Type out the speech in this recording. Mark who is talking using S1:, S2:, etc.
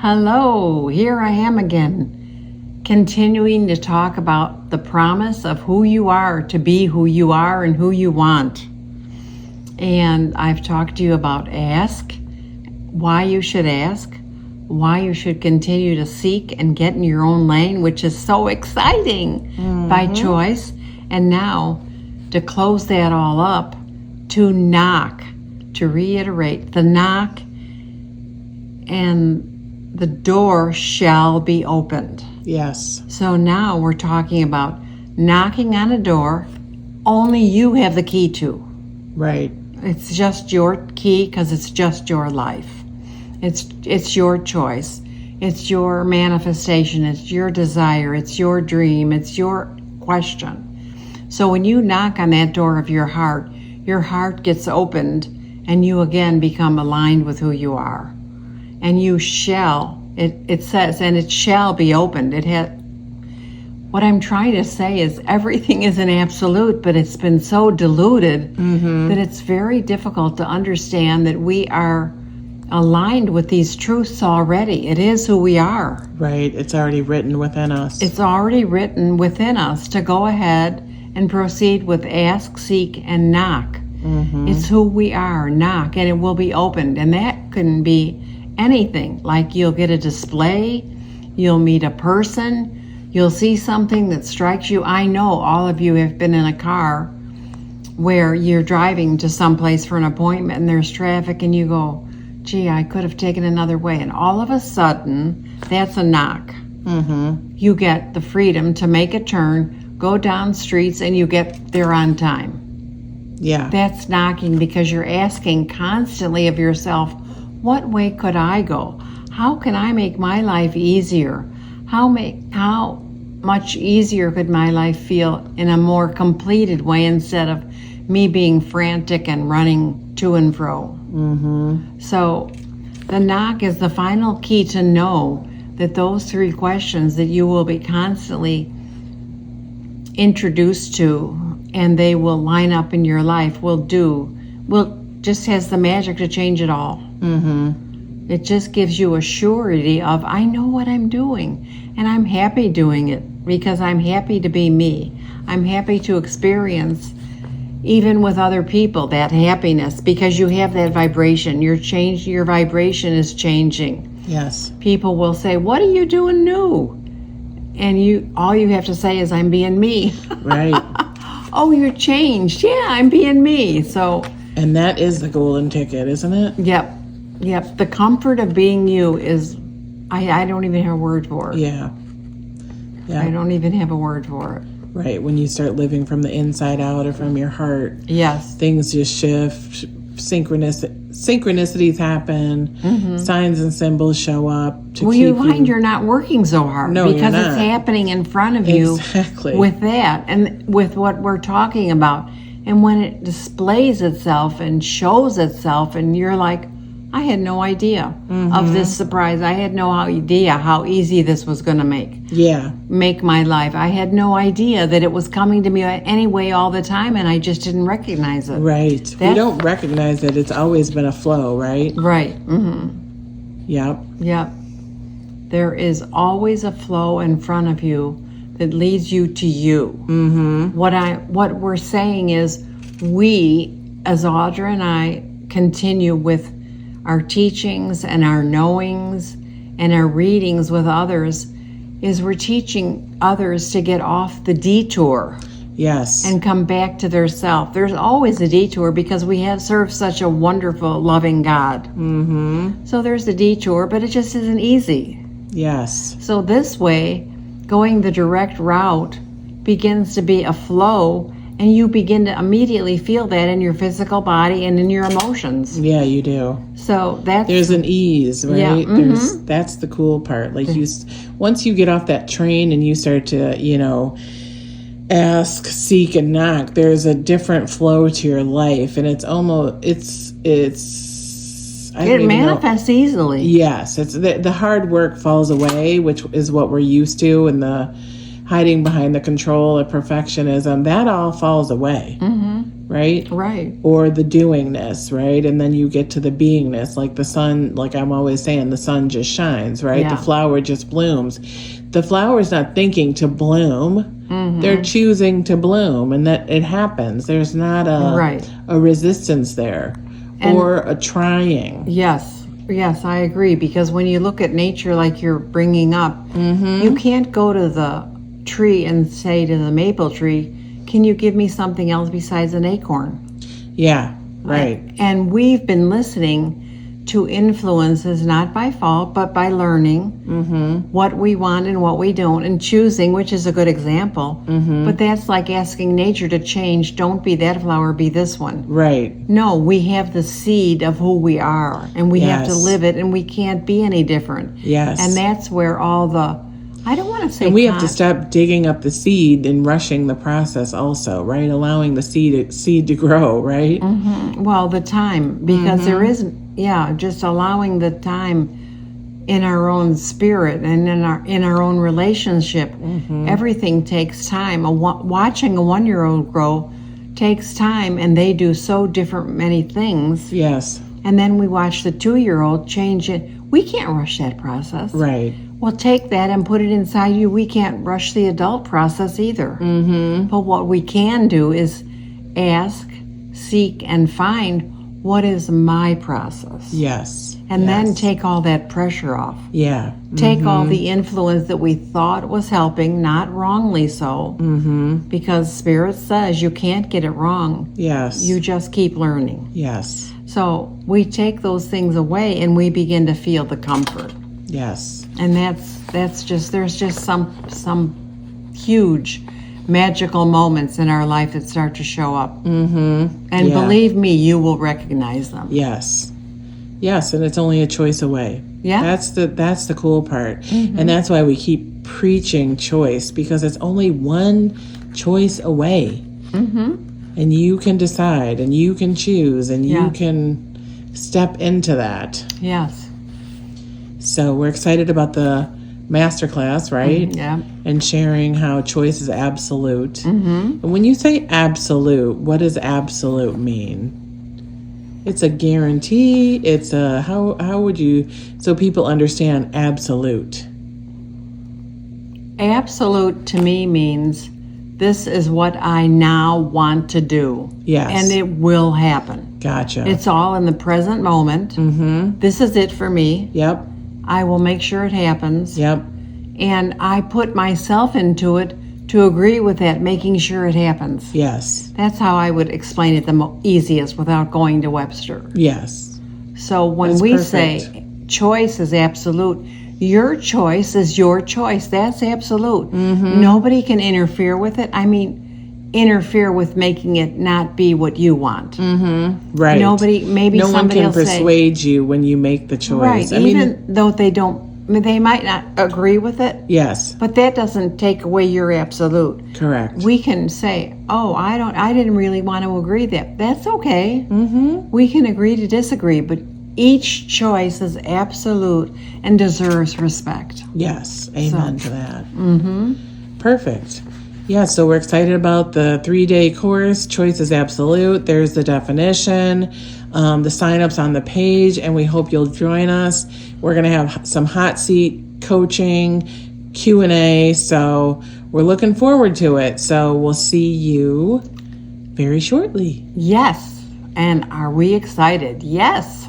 S1: Hello, here I am again, continuing to talk about the promise of who you are to be who you are and who you want. And I've talked to you about ask, why you should ask, why you should continue to seek and get in your own lane, which is so exciting by choice. And now, to close that all up, to knock, to reiterate, the knock and the door shall be opened.
S2: Yes.
S1: So now we're talking about knocking on a door only you have the key to.
S2: Right.
S1: It's just your key because it's just your life. It's your choice. It's your manifestation. It's your desire. It's your dream. It's your question. So when you knock on that door of your heart gets opened and you again become aligned with who you are. And you shall, it says, and it shall be opened. What I'm trying to say is everything is an absolute, but it's been so diluted that it's very difficult to understand that we are aligned with these truths already. It is who we are.
S2: Right. It's already written within us.
S1: It's already written within us to go ahead and proceed with ask, seek, and knock. It's who we are. Knock, and it will be opened. And that can be anything, like you'll get a display, you'll meet a person, you'll see something that strikes you. I know all of you have been in a car where you're driving to someplace for an appointment and there's traffic and you go, gee, I could have taken another way. And all of a sudden, that's a knock. You get the freedom to make a turn, go down streets, and you get there on time.
S2: Yeah.
S1: That's knocking because you're asking constantly of yourself, what way could I go? How can I make my life easier? How much easier could my life feel in a more completed way instead of me being frantic and running to and fro? So the knock is the final key to know that those three questions that you will be constantly introduced to and they will line up in your life will just has the magic to change it all. It just gives you a surety of, I know what I'm doing, and I'm happy doing it because I'm happy to be me. I'm happy to experience, even with other people, that happiness because you have that vibration. Your vibration is changing.
S2: Yes.
S1: People will say, what are you doing new? And all you have to say is, I'm being me.
S2: Right.
S1: Oh, you're changed. Yeah, I'm being me. So.
S2: And that is the golden ticket, isn't it?
S1: Yep. The comfort of being you is, I don't even have a word for it.
S2: Yeah.
S1: I don't even have a word for it.
S2: Right. When you start living from the inside out or from your heart.
S1: Yes.
S2: Things just shift. Synchronicities happen. Signs and symbols show up.
S1: You find you're not working so hard.
S2: No,
S1: because
S2: you're not.
S1: It's happening in front of you.
S2: Exactly.
S1: With that and with what we're talking about. And when it displays itself and shows itself and you're like, I had no idea of this surprise. I had no idea how easy this was going to make my life. I had no idea that it was coming to me anyway all the time and I just didn't recognize it.
S2: Right. We don't recognize that it's always been a flow, right?
S1: Right.
S2: Yep.
S1: There is always a flow in front of you that leads you to you. What we're saying is we, as Audra and I, continue with our teachings and our knowings and our readings with others, is we're teaching others to get off the detour.
S2: Yes.
S1: And come back to their self. There's always a detour because we have served such a wonderful, loving God. So there's a detour, but it just isn't easy.
S2: Yes.
S1: So this way, going the direct route begins to be a flow, and you begin to immediately feel that in your physical body and in your emotions.
S2: Yeah, you do.
S1: So there's
S2: an ease, right?
S1: Yeah,
S2: that's the cool part. Like once you get off that train and you start to, ask, seek, and knock, there's a different flow to your life, and it's almost it
S1: manifests easily.
S2: Yes, it's the hard work falls away, which is what we're used to, and the hiding behind the control of perfectionism, that all falls away. right?
S1: Right.
S2: Or the doingness, right? And then you get to the beingness, like the sun, like I'm always saying, the sun just shines, right?
S1: Yeah.
S2: The flower just blooms. The flower's not thinking to bloom. They're choosing to bloom, and that it happens. There's not a resistance there or a trying.
S1: Yes, I agree. Because when you look at nature like you're bringing up, you can't go to the tree and say to the maple tree, can you give me something else besides an acorn?
S2: Yeah, right.
S1: And we've been listening to influences, not by fault, but by learning what we want and what we don't, and choosing, which is a good example. But that's like asking nature to change. Don't be that flower, be this one.
S2: Right.
S1: No, we have the seed of who we are, and we have to live it, and we can't be any different.
S2: Yes.
S1: And that's where all the, I don't want to say,
S2: and we have to stop digging up the seed and rushing the process also, right? Allowing the seed to grow, right?
S1: Well, the time, because there isn't, just allowing the time in our own spirit and in our own relationship. Everything takes time. Watching a 1-year-old grow takes time, and they do so different many things.
S2: Yes.
S1: And then we watch the 2-year-old change it. We can't rush that process.
S2: Right.
S1: Well, take that and put it inside you. We can't rush the adult process either. But what we can do is ask, seek, and find, what is my process?
S2: Yes.
S1: And then take all that pressure off.
S2: Yeah.
S1: Take all the influence that we thought was helping, not wrongly so, because Spirit says you can't get it wrong.
S2: Yes.
S1: You just keep learning.
S2: Yes.
S1: So we take those things away and we begin to feel the comfort.
S2: Yes.
S1: And that's just, there's just some huge magical moments in our life that start to show up. And believe me, you will recognize them.
S2: Yes. Yes, and it's only a choice away.
S1: Yeah.
S2: That's the cool part. And that's why we keep preaching choice, because it's only one choice away. And you can decide, and you can choose, and you can step into that.
S1: Yes.
S2: So we're excited about the Masterclass, right?
S1: Yeah.
S2: And sharing how choice is absolute. And when you say absolute, what does absolute mean? It's a guarantee. It's a, how would you, so people understand absolute?
S1: Absolute to me means this is what I now want to do.
S2: Yes.
S1: And it will happen.
S2: Gotcha.
S1: It's all in the present moment. This is it for me.
S2: Yep.
S1: I will make sure it happens.
S2: Yep.
S1: And I put myself into it to agree with that, making sure it happens.
S2: Yes.
S1: That's how I would explain it the easiest without going to Webster.
S2: Yes.
S1: So when
S2: That's
S1: we
S2: perfect.
S1: say choice is absolute, your choice is your choice. That's absolute. Nobody can interfere with it. I mean, interfere with making it not be what you want.
S2: Right.
S1: Nobody, maybe
S2: no one
S1: somebody
S2: can
S1: will say,
S2: persuade you when you make the choice.
S1: right,
S2: I
S1: even
S2: mean,
S1: though they don't, I mean, they might not agree with it,
S2: yes.
S1: but that doesn't take away your absolute.
S2: Correct.
S1: We can say, oh, I didn't really want to agree that. That's okay. We can agree to disagree, but each choice is absolute and deserves respect.
S2: Yes. Amen to that. Perfect. Yeah, so we're excited about the 3-day course. Choice is absolute. There's the definition, the sign-ups on the page, and we hope you'll join us. We're going to have some hot seat coaching, Q&A, so we're looking forward to it. So we'll see you very shortly.
S1: Yes. And are we excited? Yes.